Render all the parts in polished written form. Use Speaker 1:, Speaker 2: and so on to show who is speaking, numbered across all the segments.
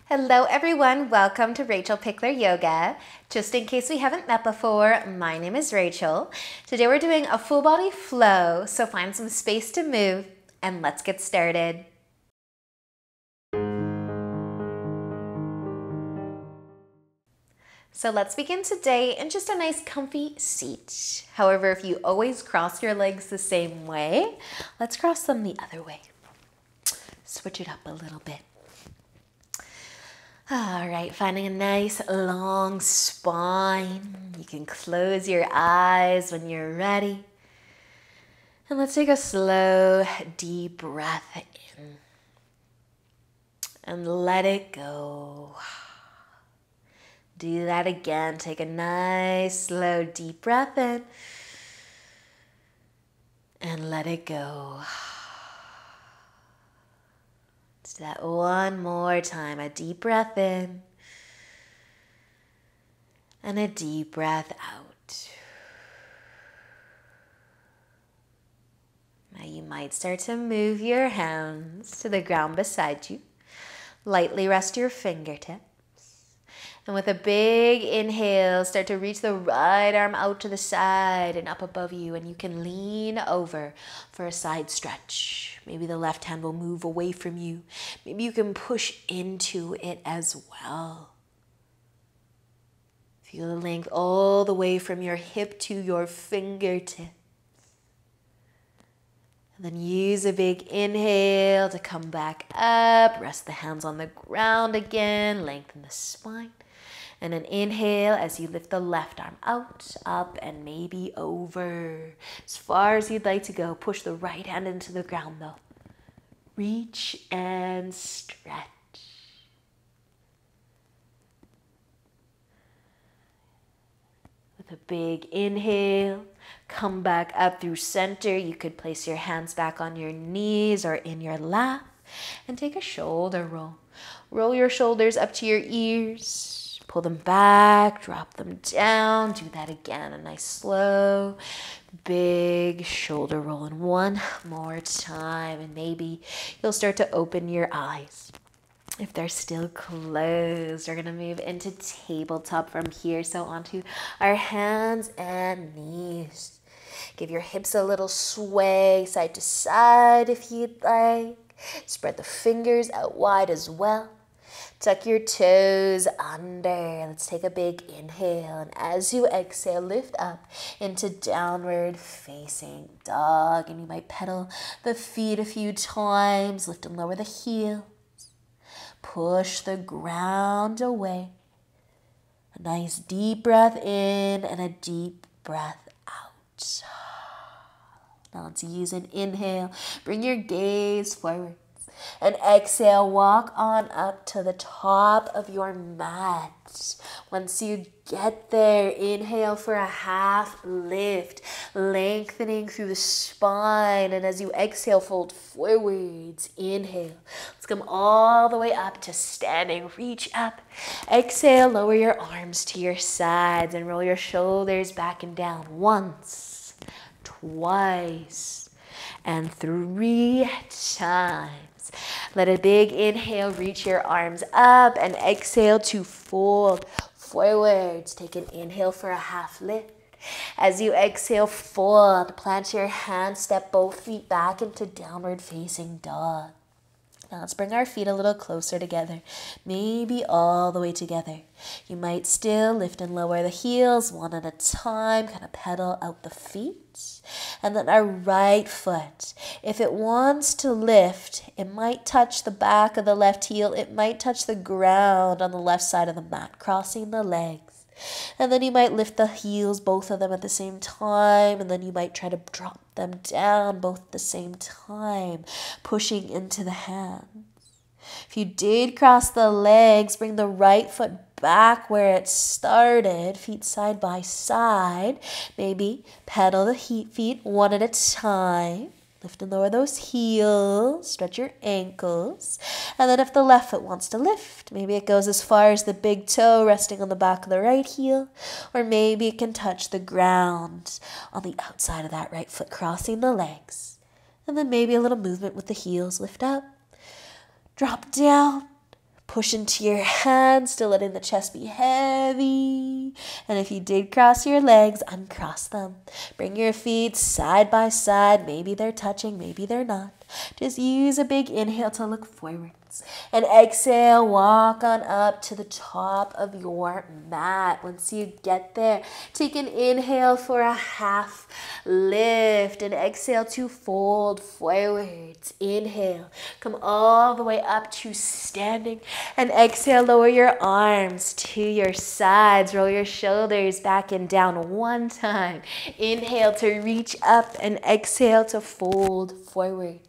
Speaker 1: Hello everyone, welcome to Rachel Pichler Yoga. Just in case we haven't met before, my name is Rachel. Today we're doing a full body flow, so find some space to move and let's get started. So let's begin today in just a nice comfy seat. However, if you always cross your legs the same way, let's cross them the other way. Switch it up a little bit. All right, finding a nice long spine. You can close your eyes when you're ready. And let's take a slow, deep breath in. And let it go. Do that again. Take a nice, slow, deep breath in. And let it go. Do that one more time. A deep breath in and a deep breath out. Now you might start to move your hands to the ground beside you. Lightly rest your fingertips. And with a big inhale, start to reach the right arm out to the side and up above you. And you can lean over for a side stretch. Maybe the left hand will move away from you. Maybe you can push into it as well. Feel the length all the way from your hip to your fingertips. And then use a big inhale to come back up. Rest the hands on the ground again. Lengthen the spine. And an inhale as you lift the left arm out, up, and maybe over. As far as you'd like to go. Push the right hand into the ground though. Reach and stretch. With a big inhale, come back up through center. You could place your hands back on your knees or in your lap. And take a shoulder roll. Roll your shoulders up to your ears. Pull them back, drop them down. Do that again. A nice slow, big shoulder roll. And one more time. And maybe you'll start to open your eyes. If they're still closed, we're going to move into tabletop from here. So onto our hands and knees. Give your hips a little sway side to side if you'd like. Spread the fingers out wide as well. Tuck your toes under. Let's take a big inhale. And as you exhale, lift up into downward facing dog. And you might pedal the feet a few times. Lift and lower the heels. Push the ground away. A nice deep breath in and a deep breath out. Now let's use an inhale. Bring your gaze forward. And exhale, walk on up to the top of your mat. Once you get there, inhale for a half lift, lengthening through the spine. And as you exhale, fold forwards. Inhale. Let's come all the way up to standing. Reach up. Exhale, lower your arms to your sides and roll your shoulders back and down. Once, twice, and 3 times. Let a big inhale, reach your arms up, and exhale to fold forwards. Take an inhale for a half lift. As you exhale, fold. Plant your hands, step both feet back into downward facing dog. Now let's bring our feet a little closer together, maybe all the way together. You might still lift and lower the heels one at a time, kind of pedal out the feet. And then our right foot, if it wants to lift, it might touch the back of the left heel. It might touch the ground on the left side of the mat, crossing the legs. And then you might lift the heels, both of them at the same time. And then you might try to drop them down both at the same time, pushing into the hands. If you did cross the legs, bring the right foot back where it started, feet side by side. Maybe pedal the feet one at a time. Lift and lower those heels, stretch your ankles. And then if the left foot wants to lift, maybe it goes as far as the big toe resting on the back of the right heel, or maybe it can touch the ground on the outside of that right foot, crossing the legs. And then maybe a little movement with the heels. Lift up, drop down, Push into your hands, still letting the chest be heavy. And if you did cross your legs, uncross them. Bring your feet side by side. Maybe they're touching, maybe they're not. Just use a big inhale to look forwards. And exhale, walk on up to the top of your mat. Once you get there, take an inhale for a half lift. And exhale to fold forwards. Inhale, come all the way up to standing. And exhale, lower your arms to your sides. Roll your shoulders back and down one time. Inhale to reach up and exhale to fold forwards.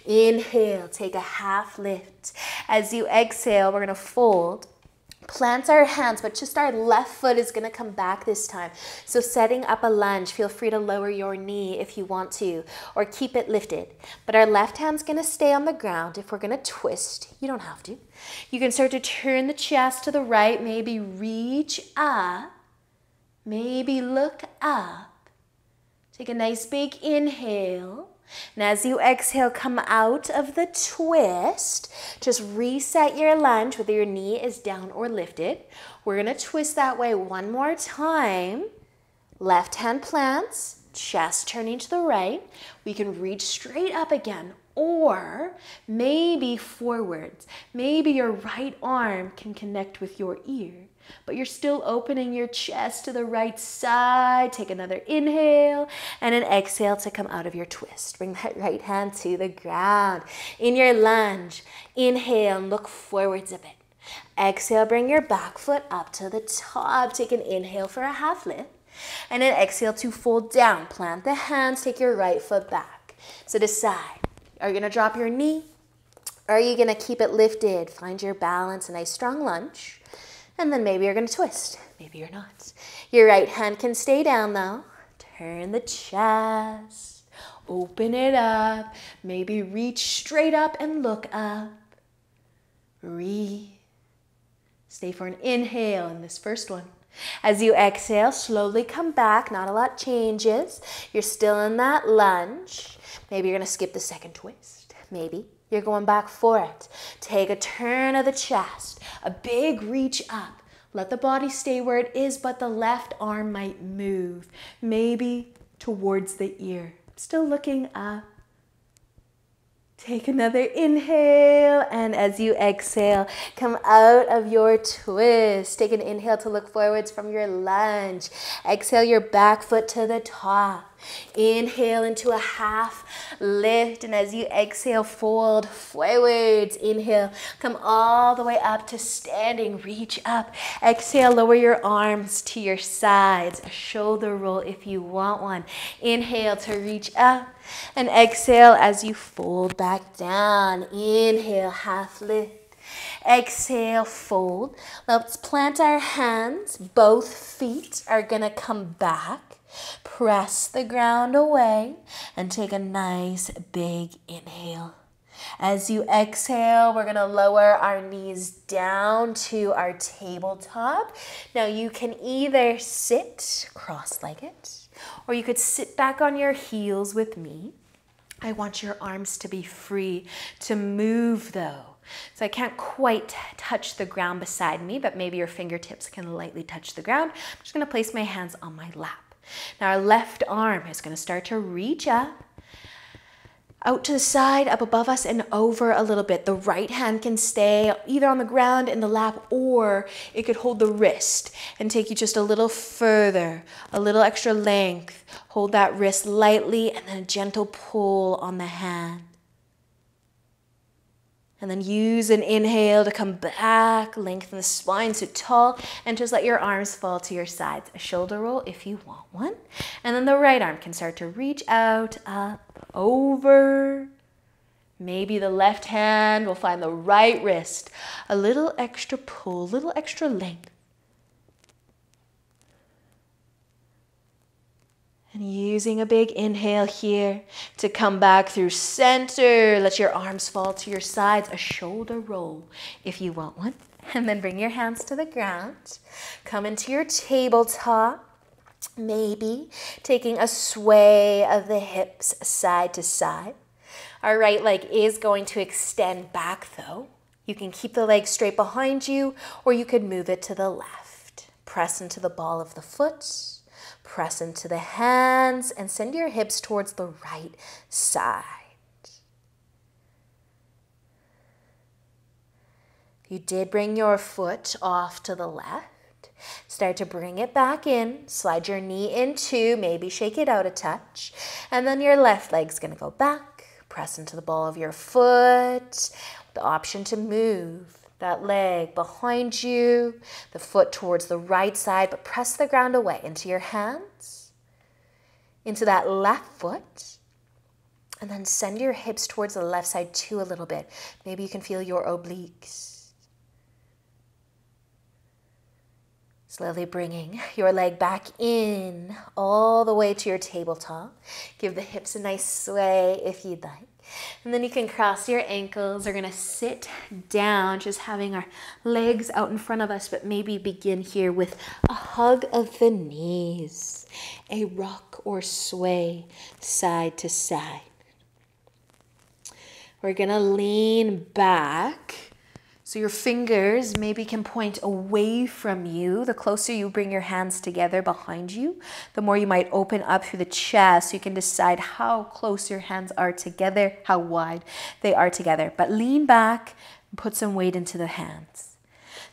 Speaker 1: Inhale, take a half lift. As you exhale, we're going to fold. Plant our hands, but just our left foot is going to come back this time. So setting up a lunge, feel free to lower your knee if you want to, or keep it lifted. But our left hand's going to stay on the ground. If we're going to twist, you don't have to. You can start to turn the chest to the right, maybe reach up, maybe look up. Take a nice big inhale. And as you exhale, come out of the twist. Just reset your lunge, whether your knee is down or lifted. We're going to twist that way one more time. Left hand plants, chest turning to the right. We can reach straight up again, or maybe forwards. Maybe your right arm can connect with your ear, but you're still opening your chest to the right side. Take another inhale and an exhale to come out of your twist. Bring that right hand to the ground. In your lunge, inhale and look forwards a bit. Exhale, bring your back foot up to the top. Take an inhale for a half lift. And then exhale to fold down. Plant the hands, take your right foot back. So decide, are you going to drop your knee? Or are you going to keep it lifted? Find your balance, a nice strong lunge. And then maybe you're going to twist. Maybe you're not. Your right hand can stay down though. Turn the chest. Open it up. Maybe reach straight up and look up. Breathe. Stay for an inhale in this first one. As you exhale, slowly come back. Not a lot changes. You're still in that lunge. Maybe you're going to skip the second twist. Maybe you're going back for it. Take a turn of the chest. A big reach up. Let the body stay where it is, but the left arm might move. Maybe towards the ear. Still looking up. Take another inhale, and as you exhale, come out of your twist. Take an inhale to look forwards from your lunge. Exhale your back foot to the top. Inhale into a half lift, and as you exhale, fold forwards. Inhale, come all the way up to standing. Reach up. Exhale, lower your arms to your sides. A shoulder roll if you want one. Inhale to reach up, and exhale as you fold back down. Inhale, half lift. Exhale, fold. Let's plant our hands. Both feet are gonna come back. Press the ground away and take a nice big inhale. As you exhale, we're going to lower our knees down to our tabletop. Now you can either sit cross-legged or you could sit back on your heels with me. I want your arms to be free to move though. So I can't quite touch the ground beside me, but maybe your fingertips can lightly touch the ground. I'm just going to place my hands on my lap. Now our left arm is going to start to reach up, out to the side, up above us and over a little bit. The right hand can stay either on the ground in the lap, or it could hold the wrist and take you just a little further, a little extra length. Hold that wrist lightly and then a gentle pull on the hand. And then use an inhale to come back, lengthen the spine so tall, and just let your arms fall to your sides. A shoulder roll if you want one. And then the right arm can start to reach out, up, over. Maybe the left hand will find the right wrist. A little extra pull, a little extra length. And using a big inhale here to come back through center. Let your arms fall to your sides. A shoulder roll if you want one. And then bring your hands to the ground. Come into your tabletop. Maybe taking a sway of the hips side to side. Our right leg is going to extend back though. You can keep the leg straight behind you, or you could move it to the left. Press into the ball of the foot, press into the hands, and send your hips towards the right side. If you did bring your foot off to the left, start to bring it back in, slide your knee in too, maybe shake it out a touch, and then your left leg's gonna go back, press into the ball of your foot, the option to move that leg behind you, the foot towards the right side, but press the ground away into your hands, into that left foot, and then send your hips towards the left side too a little bit. Maybe you can feel your obliques. Slowly bringing your leg back in all the way to your tabletop. Give the hips a nice sway if you'd like. And then you can cross your ankles. We're going to sit down, just having our legs out in front of us, but maybe begin here with a hug of the knees, a rock or sway side to side. We're going to lean back. So your fingers maybe can point away from you. The closer you bring your hands together behind you, the more you might open up through the chest. So you can decide how close your hands are together, how wide they are together. But lean back and put some weight into the hands.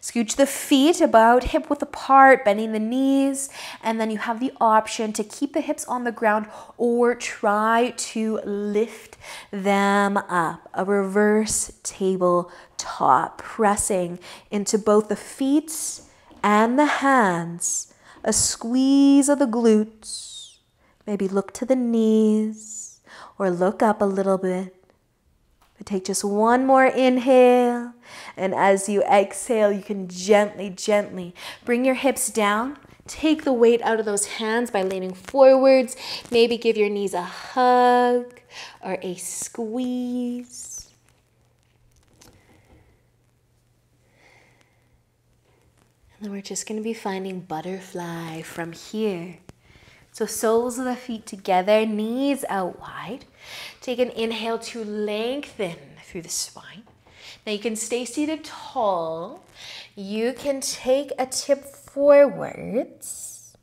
Speaker 1: Scooch the feet about hip width apart, bending the knees, and then you have the option to keep the hips on the ground or try to lift them up. A reverse tabletop, pressing into both the feet and the hands. A squeeze of the glutes. Maybe look to the knees or look up a little bit. But take just one more inhale, and as you exhale, you can gently, gently bring your hips down. Take the weight out of those hands by leaning forwards. Maybe give your knees a hug or a squeeze. And then we're just going to be finding butterfly from here. So soles of the feet together, knees out wide. Take an inhale to lengthen through the spine. Now you can stay seated tall. You can take a tip forwards.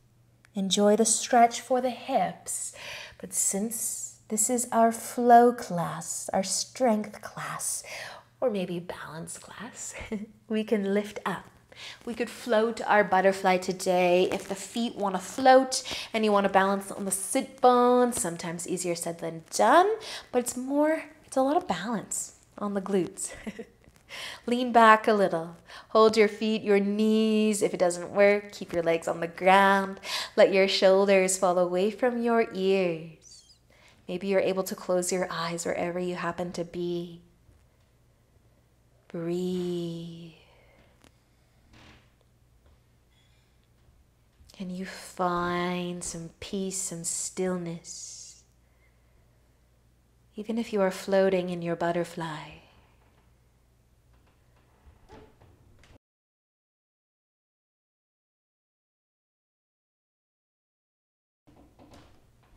Speaker 1: Enjoy the stretch for the hips. But since this is our flow class, our strength class, or maybe balance class, we can lift up. We could float our butterfly today. If the feet want to float and you want to balance on the sit bones, sometimes easier said than done, but it's a lot of balance on the glutes. Lean back a little. Hold your feet, your knees. If it doesn't work, keep your legs on the ground. Let your shoulders fall away from your ears. Maybe you're able to close your eyes wherever you happen to be. Breathe. Can you find some peace, some stillness, even if you are floating in your butterfly?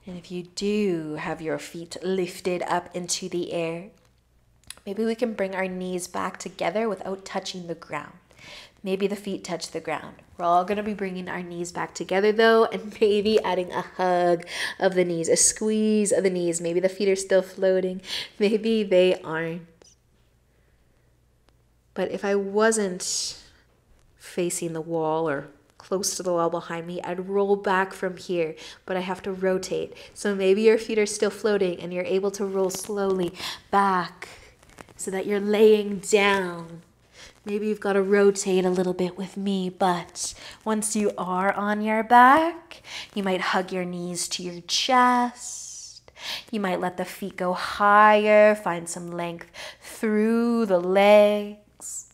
Speaker 1: And if you do have your feet lifted up into the air, maybe we can bring our knees back together without touching the ground. Maybe the feet touch the ground. We're all going to be bringing our knees back together though, and maybe adding a hug of the knees, a squeeze of the knees. Maybe the feet are still floating. Maybe they aren't. But if I wasn't facing the wall or close to the wall behind me, I'd roll back from here, but I have to rotate. So maybe your feet are still floating and you're able to roll slowly back so that you're laying down. Maybe you've got to rotate a little bit with me, but once you are on your back, you might hug your knees to your chest. You might let the feet go higher, find some length through the legs.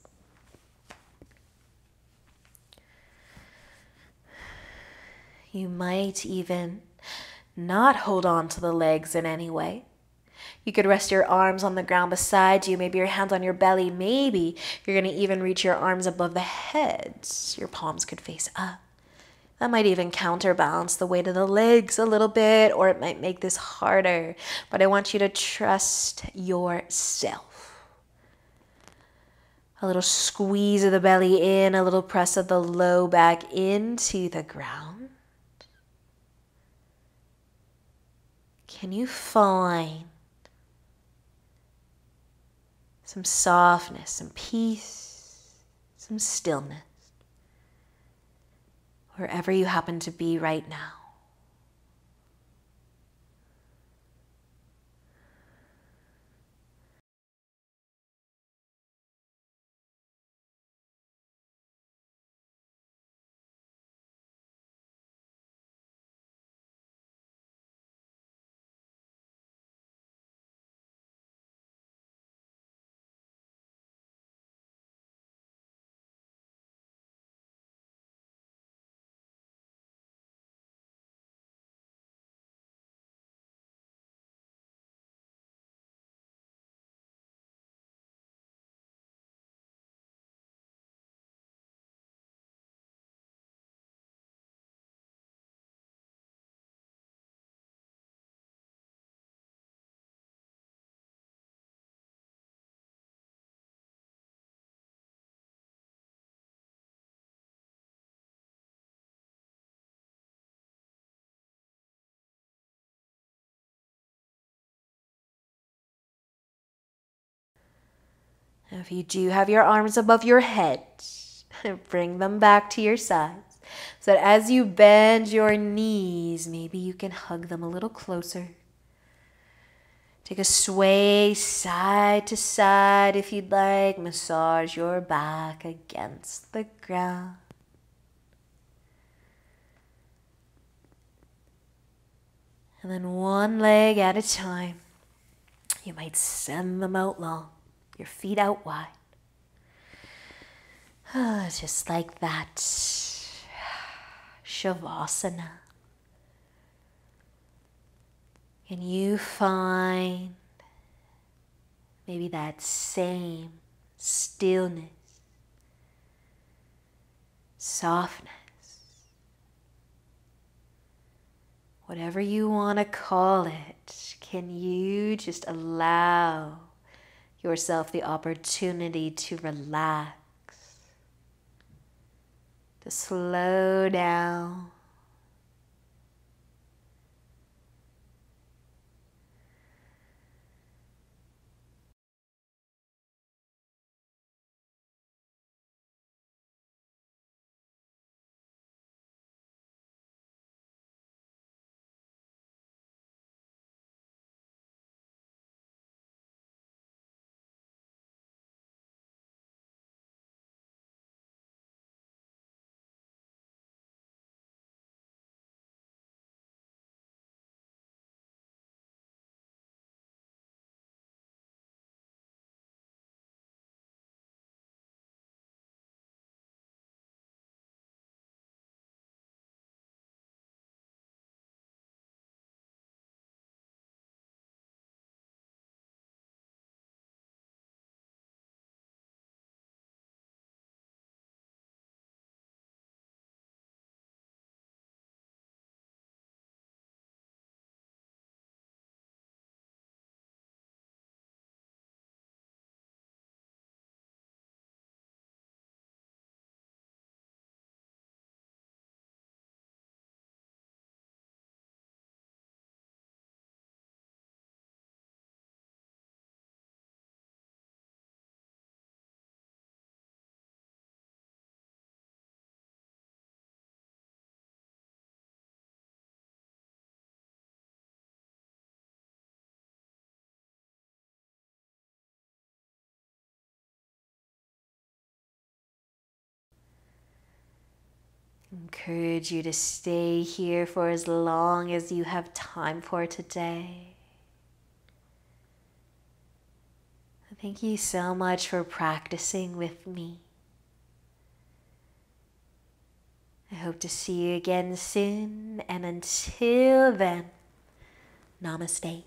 Speaker 1: You might even not hold on to the legs in any way. You could rest your arms on the ground beside you, maybe your hands on your belly. Maybe you're going to even reach your arms above the head. Your palms could face up. That might even counterbalance the weight of the legs a little bit, or it might make this harder. But I want you to trust yourself. A little squeeze of the belly in, a little press of the low back into the ground. Can you find some softness, some peace, some stillness, wherever you happen to be right now? Now, if you do have your arms above your head, bring them back to your sides so that as you bend your knees, maybe you can hug them a little closer. Take a sway side to side if you'd like. Massage your back against the ground. And then one leg at a time. You might send them out long, your feet out wide. Just like that. Shavasana. Can you find maybe that same stillness, softness, whatever you want to call it? Can you just allow yourself the opportunity to relax, to slow down? Encourage you to stay here for as long as you have time for today. Thank you so much for practicing with me. I hope to see you again soon, and until then, namaste.